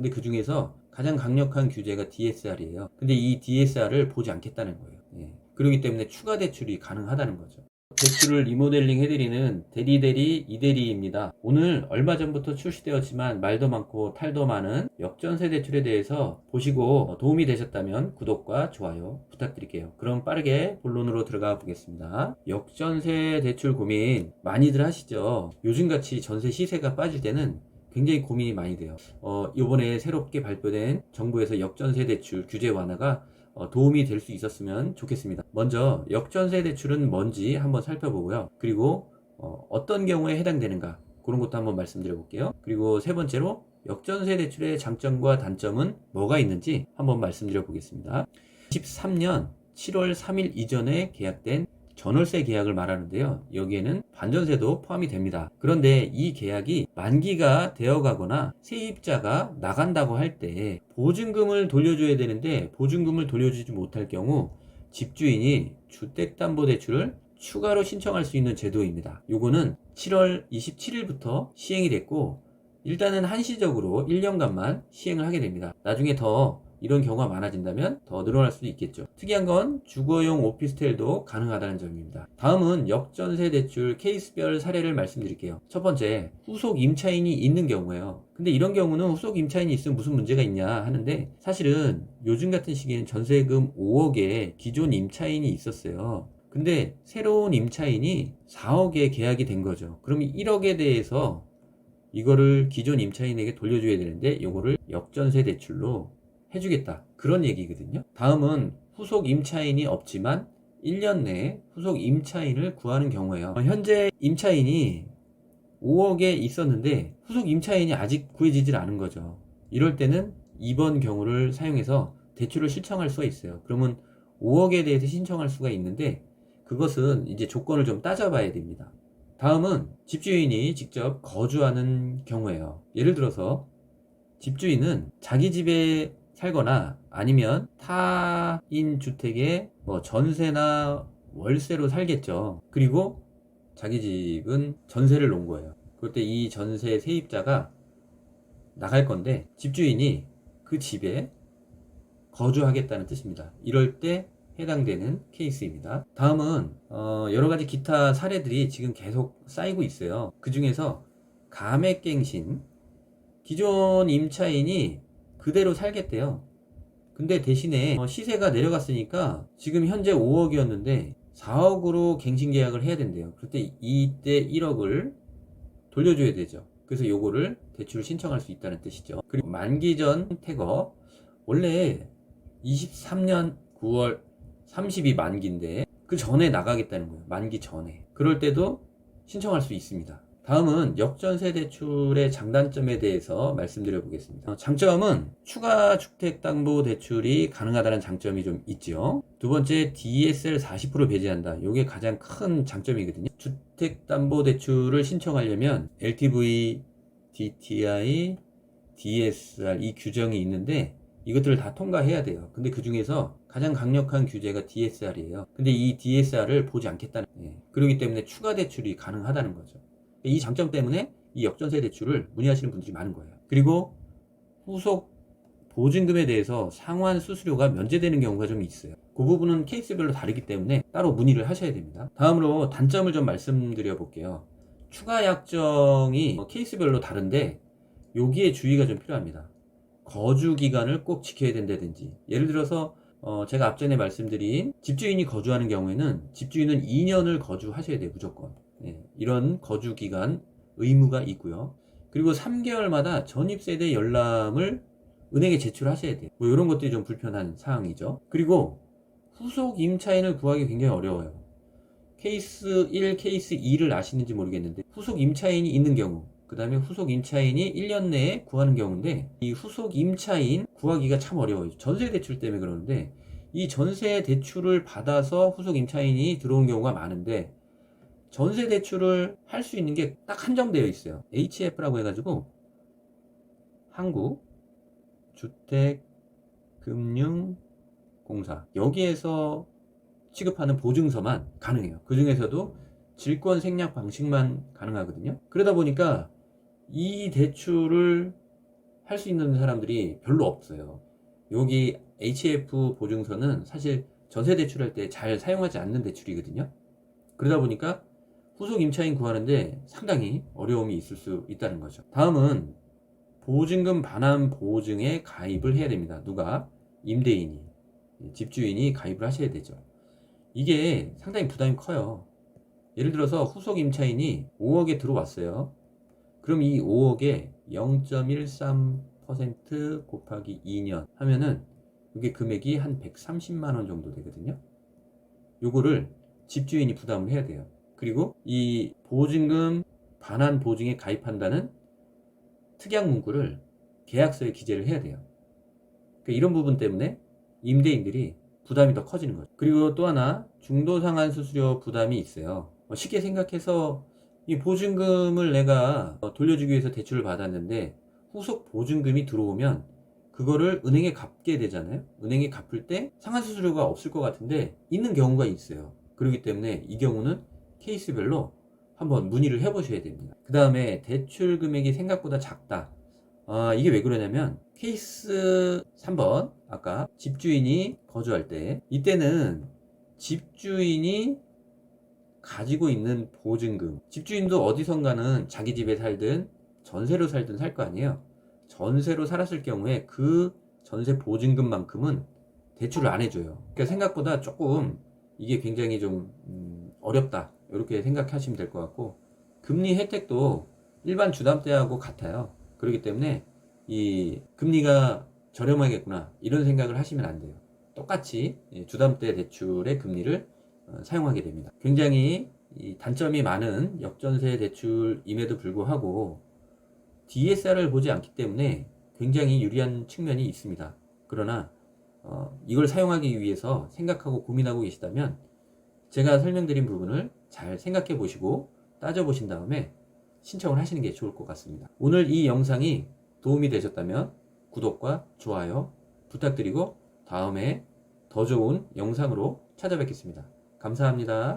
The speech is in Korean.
근데 그 중에서 가장 강력한 규제가 DSR이에요. 근데 이 DSR을 보지 않겠다는 거예요. 예. 그렇기 때문에 추가 대출이 가능하다는 거죠. 대출을 리모델링 해드리는 대리대리 이대리입니다. 오늘 얼마 전부터 출시되었지만 말도 많고 탈도 많은 역전세 대출에 대해서 보시고 도움이 되셨다면 구독과 좋아요 부탁드릴게요. 그럼 빠르게 본론으로 들어가 보겠습니다. 역전세 대출 고민 많이들 하시죠. 요즘같이 전세 시세가 빠질 때는 굉장히 고민이 많이 돼요. 이번에 새롭게 발표된 정부에서 역전세 대출 규제 완화가 도움이 될 수 있었으면 좋겠습니다. 먼저 역전세 대출은 뭔지 한번 살펴보고요. 그리고 어떤 경우에 해당되는가 그런 것도 한번 말씀드려 볼게요. 그리고 세 번째로 역전세 대출의 장점과 단점은 뭐가 있는지 한번 말씀드려 보겠습니다. 23년 7월 3일 이전에 계약된 전월세 계약을 말하는데요. 여기에는 반전세도 포함이 됩니다. 그런데 이 계약이 만기가 되어 가거나 세입자가 나간다고 할 때 보증금을 돌려줘야 되는데 보증금을 돌려주지 못할 경우 집주인이 주택담보대출을 추가로 신청할 수 있는 제도입니다. 요거는 7월 27일부터 시행이 됐고 일단은 한시적으로 1년간만 시행을 하게 됩니다. 나중에 더 이런 경우가 많아진다면 더 늘어날 수도 있겠죠. 특이한 건 주거용 오피스텔도 가능하다는 점입니다. 다음은 역전세 대출 케이스별 사례를 말씀드릴게요. 첫 번째, 후속 임차인이 있는 경우예요. 근데 이런 경우는 후속 임차인이 있으면 무슨 문제가 있냐 하는데 사실은 요즘 같은 시기에는 전세금 5억에 기존 임차인이 있었어요. 근데 새로운 임차인이 4억에 계약이 된 거죠. 그럼 1억에 대해서 이거를 기존 임차인에게 돌려줘야 되는데 이거를 역전세 대출로 해주겠다 그런 얘기거든요. 다음은 후속 임차인이 없지만 1년 내에 후속 임차인을 구하는 경우예요. 현재 임차인이 5억에 있었는데 후속 임차인이 아직 구해지질 않은 거죠. 이럴 때는 이번 경우를 사용해서 대출을 신청할 수가 있어요. 그러면 5억에 대해서 신청할 수가 있는데 그것은 이제 조건을 좀 따져봐야 됩니다. 다음은 집주인이 직접 거주하는 경우예요. 예를 들어서 집주인은 자기 집에 살거나 아니면 타인 주택에 전세나 월세로 살겠죠. 그리고 자기 집은 전세를 놓은 거예요. 그럴 때 이 전세 세입자가 나갈 건데 집주인이 그 집에 거주하겠다는 뜻입니다. 이럴 때 해당되는 케이스입니다. 다음은 여러 가지 기타 사례들이 지금 계속 쌓이고 있어요. 그 중에서 감액갱신, 기존 임차인이 그대로 살겠대요. 근데 대신에 시세가 내려갔으니까 지금 현재 5억이었는데 4억으로 갱신 계약을 해야 된대요. 그때 이때 1억을 돌려줘야 되죠. 그래서 요거를 대출을 신청할 수 있다는 뜻이죠. 그리고 만기 전 태거, 원래 23년 9월 30이 만기인데 그 전에 나가겠다는 거예요. 만기 전에. 그럴 때도 신청할 수 있습니다. 다음은 역전세 대출의 장단점에 대해서 말씀드려 보겠습니다. 장점은 추가 주택담보대출이 가능하다는 장점이 좀 있죠. 두 번째, DSR 40% 배제한다. 이게 가장 큰 장점이거든요. 주택담보대출을 신청하려면 LTV, DTI, DSR 이 규정이 있는데 이것들을 다 통과해야 돼요. 근데 그 중에서 가장 강력한 규제가 DSR이에요. 근데 이 DSR을 보지 않겠다는 거예요. 그렇기 때문에 추가 대출이 가능하다는 거죠. 이 장점 때문에 이 역전세 대출을 문의하시는 분들이 많은 거예요. 그리고 후속 보증금에 대해서 상환 수수료가 면제되는 경우가 좀 있어요. 그 부분은 케이스별로 다르기 때문에 따로 문의를 하셔야 됩니다. 다음으로 단점을 좀 말씀드려 볼게요. 추가 약정이 케이스별로 다른데 여기에 주의가 좀 필요합니다. 거주 기간을 꼭 지켜야 된다든지, 예를 들어서 제가 앞전에 말씀드린 집주인이 거주하는 경우에는 집주인은 2년을 거주하셔야 돼요. 무조건. 이런 거주 기간 의무가 있고요. 그리고 3개월마다 전입세대 열람을 은행에 제출하셔야 돼요. 이런 것들이 좀 불편한 사항이죠. 그리고 후속 임차인을 구하기 굉장히 어려워요. 케이스 1, 케이스 2를 아시는지 모르겠는데 후속 임차인이 있는 경우, 그 다음에 후속 임차인이 1년 내에 구하는 경우인데 이 후속 임차인 구하기가 참 어려워요. 전세 대출 때문에 그러는데 이 전세 대출을 받아서 후속 임차인이 들어온 경우가 많은데 전세 대출을 할 수 있는 게 딱 한정되어 있어요. HF라고 해가지고 한국주택금융공사, 여기에서 취급하는 보증서만 가능해요. 그 중에서도 질권 생략 방식만 가능하거든요. 그러다 보니까 이 대출을 할 수 있는 사람들이 별로 없어요. 여기 HF 보증서는 사실 전세 대출할 때 잘 사용하지 않는 대출이거든요. 그러다 보니까 후속 임차인 구하는데 상당히 어려움이 있을 수 있다는 거죠. 다음은 보증금 반환 보증에 가입을 해야 됩니다. 누가? 임대인이, 집주인이 가입을 하셔야 되죠. 이게 상당히 부담이 커요. 예를 들어서 후속 임차인이 5억에 들어왔어요. 그럼 이 5억에 0.13% 곱하기 2년 하면은 이게 금액이 한 130만 원 정도 되거든요. 요거를 집주인이 부담을 해야 돼요. 그리고 이 보증금 반환 보증에 가입한다는 특약 문구를 계약서에 기재를 해야 돼요. 그러니까 이런 부분 때문에 임대인들이 부담이 더 커지는 거죠. 그리고 또 하나 중도상환 수수료 부담이 있어요. 쉽게 생각해서 이 보증금을 내가 돌려주기 위해서 대출을 받았는데 후속 보증금이 들어오면 그거를 은행에 갚게 되잖아요. 은행에 갚을 때 상환 수수료가 없을 것 같은데 있는 경우가 있어요. 그렇기 때문에 이 경우는 케이스별로 한번 문의를 해보셔야 됩니다. 그 다음에 대출 금액이 생각보다 작다. 이게 왜 그러냐면 케이스 3번 아까 집주인이 거주할 때 이때는 집주인이 가지고 있는 보증금, 집주인도 어디선가는 자기 집에 살든 전세로 살든 살 거 아니에요. 전세로 살았을 경우에 그 전세 보증금만큼은 대출을 안 해줘요. 그러니까 생각보다 조금 이게 굉장히 좀 어렵다 이렇게 생각하시면 될 것 같고, 금리 혜택도 일반 주담대하고 같아요. 그렇기 때문에 이 금리가 저렴하겠구나 이런 생각을 하시면 안 돼요. 똑같이 주담대 대출의 금리를 사용하게 됩니다. 굉장히 단점이 많은 역전세 대출임에도 불구하고 DSR을 보지 않기 때문에 굉장히 유리한 측면이 있습니다. 그러나 이걸 사용하기 위해서 생각하고 고민하고 계시다면 제가 설명드린 부분을 잘 생각해 보시고 따져 보신 다음에 신청을 하시는 게 좋을 것 같습니다. 오늘 이 영상이 도움이 되셨다면 구독과 좋아요 부탁드리고 다음에 더 좋은 영상으로 찾아뵙겠습니다. 감사합니다.